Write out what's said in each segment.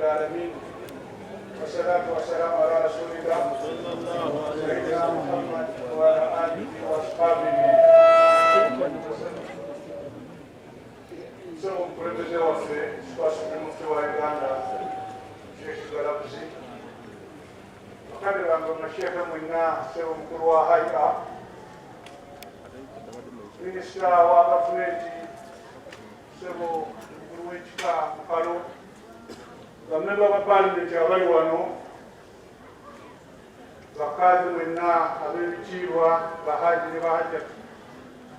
العالمين والصلاة والسلام على رسول الله سيدنا محمد وعلى آله وأصحابه سوف نبرز وفي سباسو المفتي Uganda Sheikh Galabuzi wakati wangu Sheikh Mwina seo mkuru wa haya Minister wa gavumenti sebo mkuru w'ekika Mukalo bamemba ba parliament abali wano bakazi mwenna ab'ebitiibwa bahaji ne bahajja.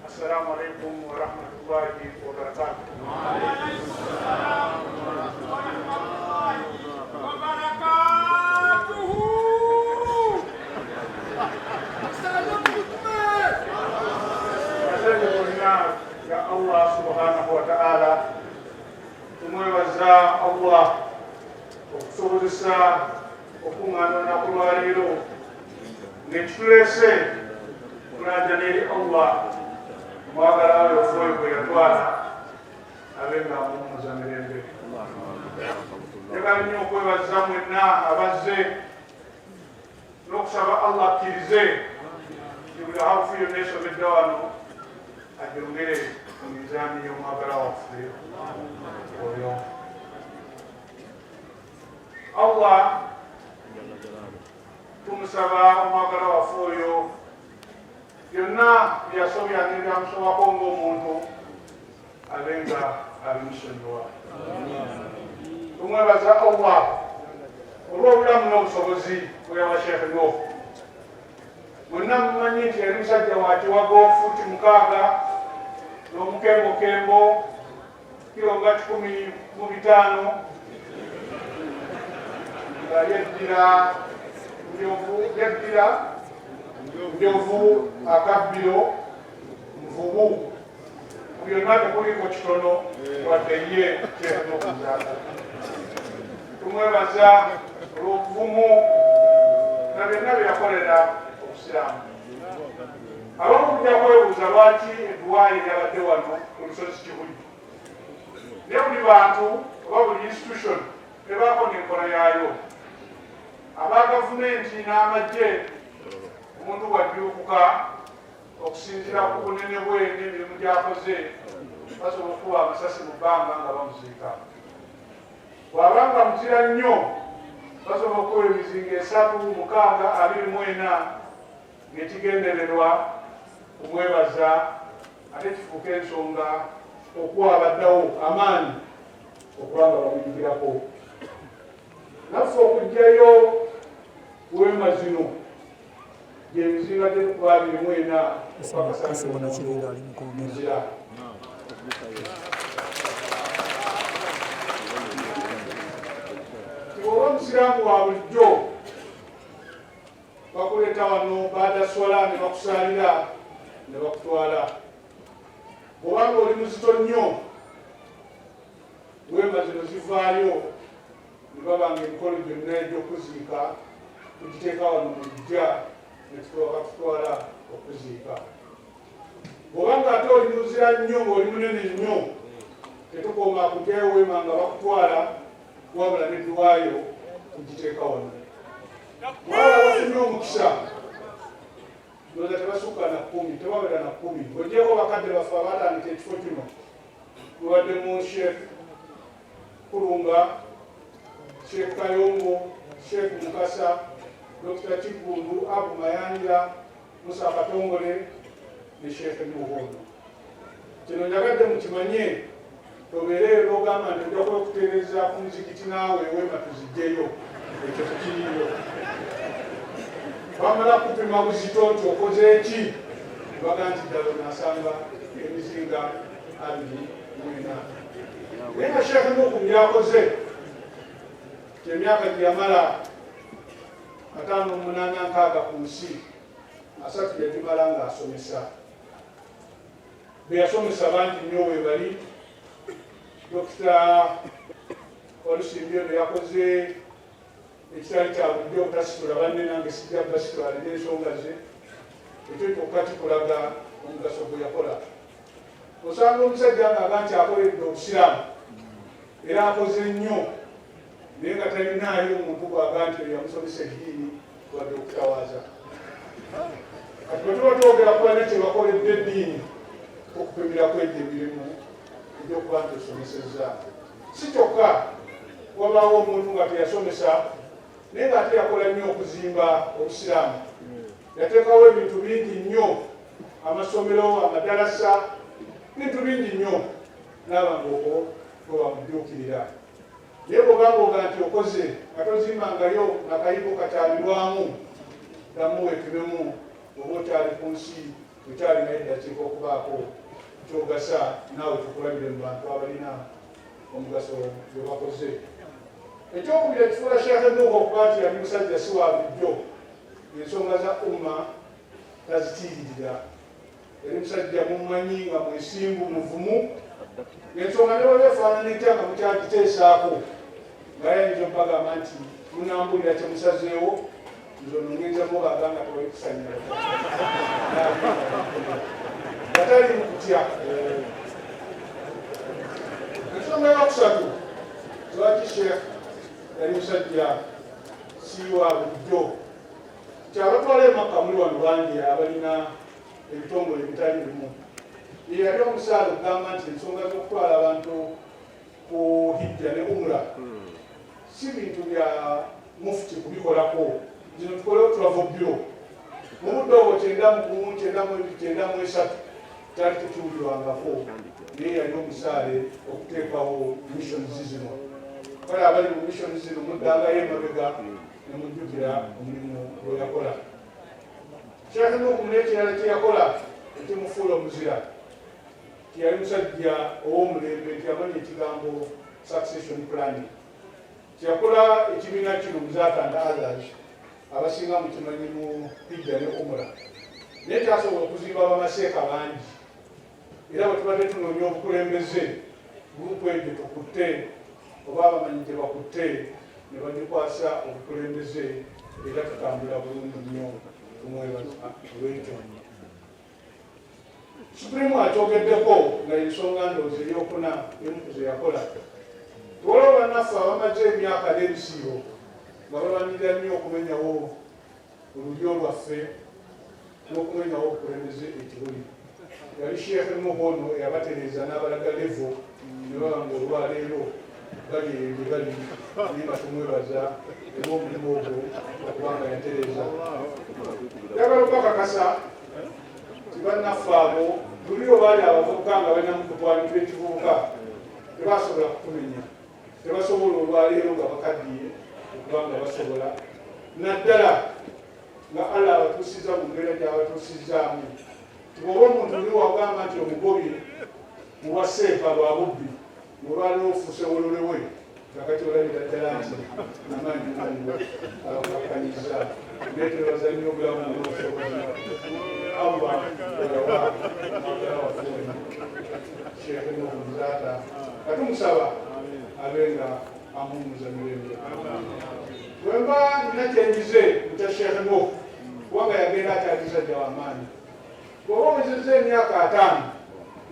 Assalamu alaikum wa rahmatullahi wa barakatuh. Wa alaikum assalam wa rahmatullahi wa barakatuh. Ya Allah subhanahu wa ta'ala tumwebaza Allah okusobozesa okuŋŋaana olunaku lwaleero ng'ekitulese kulanja n'eri Allah mwagala we ofuoyo bwe yatwala abe ng'amuwummuza mirembe. Njagala nnyo okwebaza mwenna abazze n'okusaba Allah akkirize buli hafu yonna esomedde wano ajongere mu mizaani y'omwagala waffe oyo. Allah tumusaba omwagala waffe oyo byonna byasobya nebyamusobako ng'omuntu abe nga abimusonyiwa. Tumwebaza Allah olw'obulamu n'obusobozi bweyawa Sheikh Nuh. Mwenna mumanyi nti yali musajja wa kiwago fuuti 6 n'omukembokembo kilo nga 15 nga yeddira njovu akabbiro nvubu byonna tekuliko kitono wadde ye kyeno okuzaala. Tumwebaza olw'obuvumu na byonna byeyakolera obusiraamu. Abamu kujja kwebuuza lwaki eddwaayo lyabadde wano ku lusozi Kibuli. Naye buli bantu oba buli institution ebaako n'enkola yaayo. Aba gavumenti n'amagye omuntu bw'ajuukuka okusinziira ku bunene bwe n'emirimu gy'akoze basobola okuba amasasi mu bbanga nga bamuziika. Bw'aba nga muzira nnyo basobola okuba emizinga 3, 6, 24 ng'ekigendererwa kumwebaza ate kifuuka ensonga okuwa abaddawo amaanyi okuba nga bamuyigirako. Naffe okugjayo weema zino gy'emizinga gy'ekuba 24 oba omusiraamu wa bulijjo bakuleeta wano baada swala ne bakusaalira ne bakutwala. Bw'obanga oli muzito nnyo weema zino zivaayo ne babanga emikolo gyonna egy'okuziika tugiteeka wano mu lujja ne bakutwala okuziika. Bw'obanga ate oli muzira nnyo ng'oli munene nnyo tetukoma kujjayo weema nga bakutwala wabula n'eddwaayo tugiteeka wano. Mwala bafunye omukisa ndowooza tebasukka na 10 tebawera na 10 ng'ogyeko bakadde baffe abatandika ekifo kino tuwaddemu Sheikh Kulunga, Sheikh Kayongo, Sheikh Mukasa, Dr. Chigundu, Abu Mayanja, Musa Katongole ne Sheikh Muhondo. Kino njagadde mukimanye tobeere n'ogamba nti ojja kwekutereeza ku muzikiti naawe weema tuzijjeyo ekyo tekiriyo. Bamala kupima buzito nti okoze eki baga nti ddala nasanga emizinga 24. Naye nga Sheikh Nuh byakoze emyaka gye yamala 58 ku nsi 3 yagimala ng'asomesa. Be yasomesa bangi nnyo we bali. Dr. Olusimbyo yakoze ekitali kya bulijjo obutasitula banne nange sijja basitula n'ensonga ze. Ekyo kyokka kikulaga omugaso gwe yakola. Osanga omusajja ng'aga nti akoledde obusiraamu era akoze nnyo naye nga talinaayo omuntu bw'aga nti yamusomesa eddiini wadde okutawaza. Kati bwe tuba twogera kuba ne kyebakoledde eddiini okupimirako egyo emirimu egyokuba nti osomesezza. Si kyokka wabaawo omuntu nga teyasomesa naye ng'ate yakola nnyo okuzimba obusiraamu. Yateekawo ebintu bingi nnyo, amasomero, amadalasa, bintu bingi nnyo, n'aba ng'okwo bwe bamudduukirira. Naye bw'ogamba nti okoze nga tozimbangayo akayigo kakyalirwamu, ddamu weepimemu oba okyali ku nsi okyali naye eddakiika okubaako kyogasa naawe tukulabire mu bantu abalina omugaso gwe bakoze. Ekyokubiri ekifuula Sheikh Nuuhu okuba nti yali musajja si wa bulijjo, ensonga za umma tazitiiririra. Yali musajja mumumanyi nga mwesimbu muvumu, ensonga ne bwe beefaanana etya nga mukyagiteesaako nga yayinza obbagamba nti munambulira kyemusazeewo nze ono ngenza mubaga nga tebabikusanyira nga tali mu kutya. Ensonga yokusatu lwaki Sheikh yali musajja si wa bulijjo, kyabatwala emakka muli wano bangi abalina ebitongole ebitali bimu. Ye yali omusaala okugamba nti ensonga z'okutwala abantu ku hijja ne umra si bintu bya mufuti kubikolako, zino tukolewo travel bureau. Mu budde obwo 1993 kyali tekiwulirwangako, naye yali omusaale okuteekawo missions zino. Kale abali mu missions zino muddangayo emabega ne mujjukira omulimu gwe yakola. Sheikh Nuuhu n'ekirala kye yakola ekimufuula omuzira, yali musajja ow'omulembe nti yamanya ekigambo succession planning. Kyakola ekibiina kino Muzatanda others abasinga mukimanyi mu hijja ne umra, naye kyasobola okuzimba bamaseeka bangi. Era bwe tubadde tunoonya obukulembeze, gurupu egyo tukutte oba abamanyi gye bakutte ne bagikwasa obukulembeze, era tutambula bulungi nnyo. Olwekyo Supreme akyogeddeko nga ensonga ndowooza eyokuna emu ku ze yakola. Tuwaliwo bannaffe abamaze emyaka n'ebisiiro nga balwanirira nnyo okumenyawo olulyo lwaffe n'okumenyawo obukulembeze ekibuli. Yali Sheikh Nuuhu ono eyabatereeza n'abalaga levo ne baba nga olwaleero bali gye bali, naye nga tumwebaza era omulimu ogwo okubanga yatereeza. Njagala okukakasa nti bannaffe abo luli obaali abavubuka nga balina mu kutwalibwa ekivubuka tebasobola kutumenya, tebasobola olwaleero nga bakaddiye okubanga basobola naddala nga Allah abatuusiza mu mbeera gy'abatuusizaamu. Bw'oba omuntu oli wagamba nti omugobi muwa seepa lwa bubbi, olwaleero ofuuse wololewe nga kati olabira ddala nti amaanyi gango abakakkanyiza. Netebaza nnyo obulamu n'obusobozi Allah olawa mwagala wafuuni Sheikh Nuuhu Muzaata, katumusaba abe nga amuwumuza mirembe. Bwe mba nina kyenjize mutya Sheikh Nuuhu kubanga yagenda akyali musajja w'amaanyi. Bw'oba omuzizza emyaka 5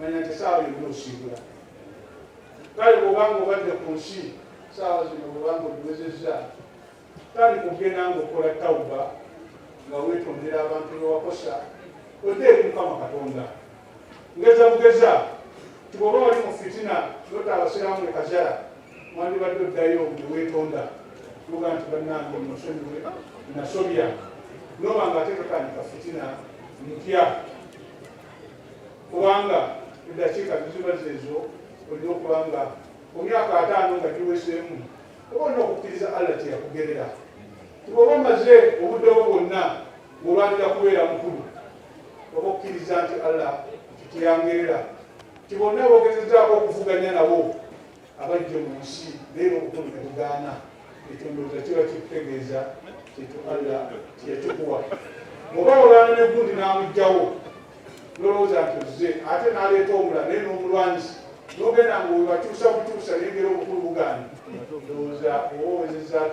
manya nti saawa yonna osiibula. Kale bw'obanga obadde ku nsi saawa zino bw'obanga ogiwezezza tali kugenda ng'okola tawuba nga weetondera abantu bewakosa odde eri Mukama Katonda. Ngeza bugeza ti bw'oba wali mu fitina nota abasiraamu ekazala mwandibadde oddayo ne weetonda tuga nti bannange nosonyiwe nasobya noba nga ate totandika fitina mpya, kubanga eddakiika ziziba zeezo olina okubanga ku myaka 5 nga giweseemu oba olina okukkiriza Allah teyakugerera. Tibwoba omaze obudde bwo bwonna ng'olwanira kubeera mukulu oba okukkiriza nti Allah teyangerera, ti bonna boogezezzaako okuvuganya nabo abajje mu nsi leero obukulu ne bugaana, ekyo ndowooza kiba kikutegeeza ekyo Allah teyakikuwa. Bw'oba olwana n'eggundi n'amuggyawo nolowooza nti ozze ate n'aleeta omula naye n'omulwanzi n'ogenda ng'obakyusa bukyusa nengera obukulu bugaani, ndowooza oba owezezza 5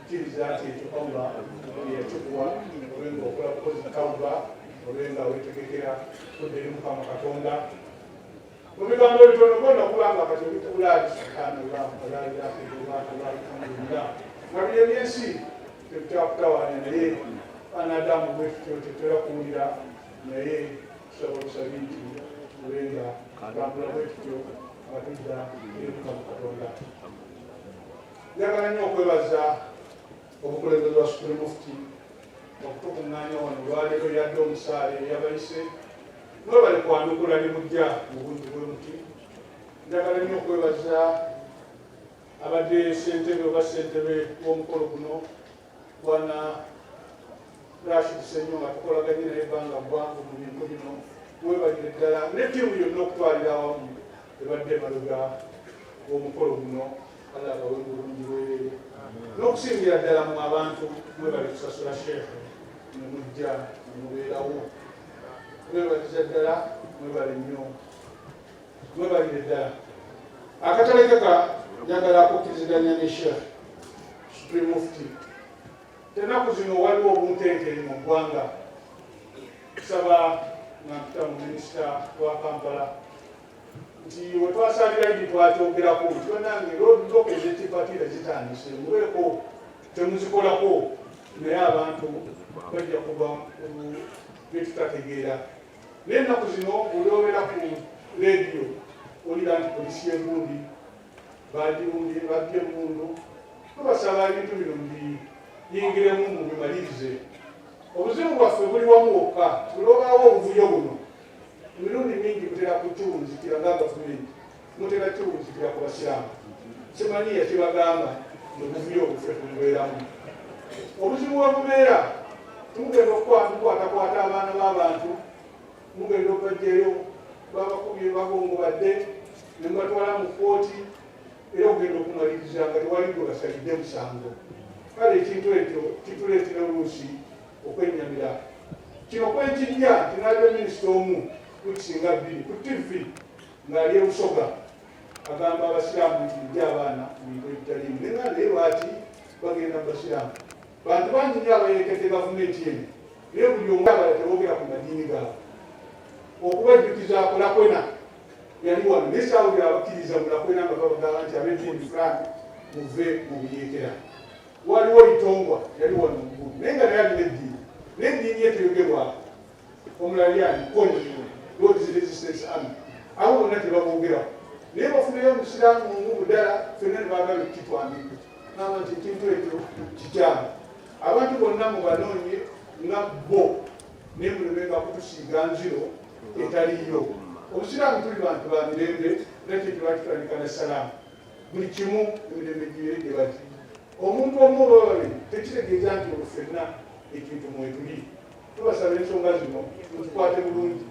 kkiriza nti ekyo Allah yakikuwa, obenga okola kukozi tawuba, obenga weetegekera kudda eri Mukama Katonda. mu bigambo ebitono gonna kulanga kati obitulaali sitaani olwakulaaliakulaakulaakulaakulaakulaa nga bye byensi tebikyakutawaanya naye anadamu bwetutyo tetera kuwulira naye tusaba busabi nti tubenga tambula bwetutyo nga tujja eruka mu Katonda. Njagala nnyo okwebaza obukulembeze bwa Supreme Mufti okutukuŋŋaanya wano olwaleero yadde omusaale eyabayise mwebale kwanukula ne mujja mu bungi bw'emuti. Njagala nnyo okwebaza abadde ssentebe oba ssentebe w'omukolo guno Bwana Rashid Ssenyo nga tukolaganye naye ebbanga ggwanvu mu bintu bino, mwebalire ddala ne ttiimu yonna okutwalira awamu ebadde emabega w'omukolo guno. Allah abawe bulungi bwereere n'okusingira ddala mu abantu mwebale kusasula sheekhe ne mujja ne mubeerawo. Mwebaliza ddala, mwebale nnyo, mwebalire ddala. Akatale kaka njagala akukkiriziganya ne Sheikh Supreme Mufti. Ennaku zino waliwo obunkenke mu ggwanga. Tusaba nga mpita mu minisita wa Kampala nti we twasalira idi twakyogerako nti banange loke zetipatira zitandise mubeeko temuzikolako naye abantu bajja kuba betutategeera. Naye ennaku zino buli obeera ku leediyo olira nti polisi y'egundi bagirumbye babbye emundu. Tubasaba ebintu bino biyingiremu mu bimalirize. Obuzibu bwaffe buli wamu wokka. Buli obaawo obuvuyo buno emirundi mingi mutera kukiwunzikira nga gavumenti, mutera kiwunzikira ku basiraamu. Simanyi yakibagamba obuvuyo obuffe tumubeeramu. Obuzibu bwe bubeera tumugenda okukwatakwata abaana b'abantu, mugenda okubajjayo babakubye bagongobadde ne mubatwala mu kkooti era okugenda okumaliriza nga tewali gwe basalidde musango. Kale ekintu ekyo kituleetera oluusi okwennyamira. Kino kwekijja nti n'alyo minisita omu kukisinga bbiri ku TV ng'ali ebusoga agamba abasiraamu nti bijja abaana mu bintu ebitaliimu. Naye nga naye lwaki bagenda mu basiraamu? Bantu bangi nnyo abayerekedde gavumenti eno naye buli omu abala teboogera ku madiini gaabwe. Okubajjukiza kulakwena yali wano naye saawulira abakkiriza mulakwena nga babagamba nti ab'eddiini fulani muve mu buyeekera. Waliwo Litongwa yali wano mugulu naye nga naye alina eddiini naye eddiini ye teyogerwako. Omulalyanyi Konyi Lord's Resistance Army abo bonna tebaboogeraho naye bafunayo omusiraamu omu ddala ffenna ne baagala okukitwandika naba nti ekintu ekyo kikyamu. Abantu bonna mubanoonye nga bo naye mulemenga kutusiiga nziro etaliyo. Obusiraamu tuli bantu ba mirembe nakyo tebakitandika ne salaamu buli kimu emirembe gibeere gye bati. Omuntu omu oba babiri tekitegeeza nti olwo ffenna ekintu mwetuli. Tubasaba ensonga zino muzikwate bulungi.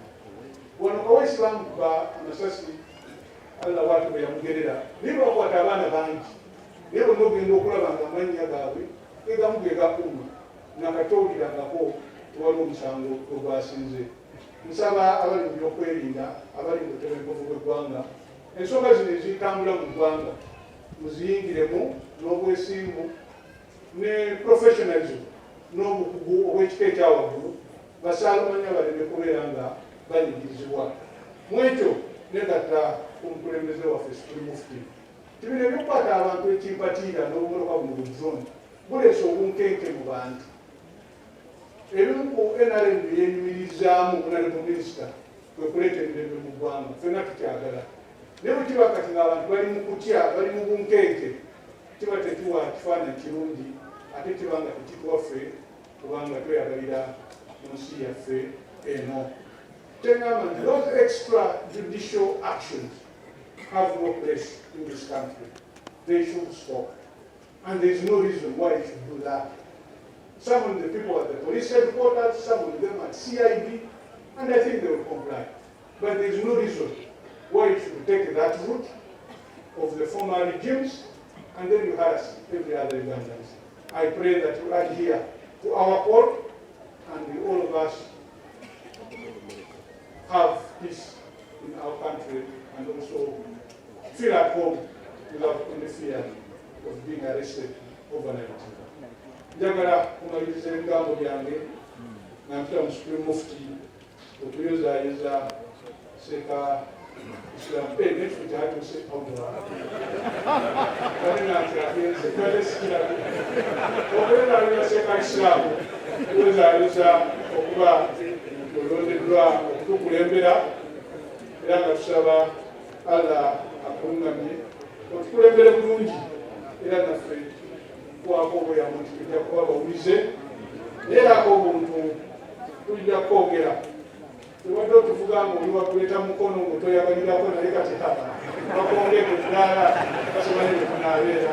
Wano Kaweesi bamukuba amasasi LWAKI bwe yamugerera naye bakwata abaana bangi naye bonna ogenda okulaba nga amannya gaabwe gegamu ge gakuuma nakatowulirangako tewali omusango ogwasinze. Nsaba abali mu byokwerinda abali mu butebenkevu bw'eggwanga ensonga zino ezitambula mu ggwanga muziyingiremu n'obwesimbu ne professionalism n'obukugu obw'ekika ekyawaggulu basaalumanya baleme kubeera nga banyigirizibwa mu ekyo. Negatta omukulembeze waffe Supreme Mufti tibino ebyokukwata abantu ekimpatiira n'obumoloka buno buzoni buleese obunkenke mu bantu. Ebimu ku NRM byenyumirizaamu omunalevu minisita kwe kuleeta emirembe mu ggwanga ffenna tukyagala. Naye bwe kiba kati ng'abantu bali mu kutya bali mu bunkenke kiba tekiwa kifaananyi kirungi ate kiba nga tekituwaffe kubanga tweyagalira mu nsi yaffe eno. Those extrajudicial actions have no place in this country. They should stop. And there is no reason why you should do that. Some of the people at the police headquarters, some of them at CID, and I think they will comply. But there is no reason why you should take that route of the former regimes and then you harass every other Ugandans. I pray that you adhere to our call and all of us have peace in our country and also feel at home without any fear of being arrested overnight. Njagala kumaliriza ebigambo byange nga mpita mu Supreme Mufti okuyozayeza Seka Islam next week I have to say Allah. Kani na kiasi kile sikila. Obera ya seka Islam. Uza okuba olondedwa okukulembera era nga tusaba Allah akungamye otukulembere bulungi era naffe kwako obuyambo nti tujja kuba bawulize era obuntu tujja kwogera tubadde otuvuga ngaoli wakuleeta mukono ngaotoyagalirako naye kati bakonge kutulala basobola netunabeera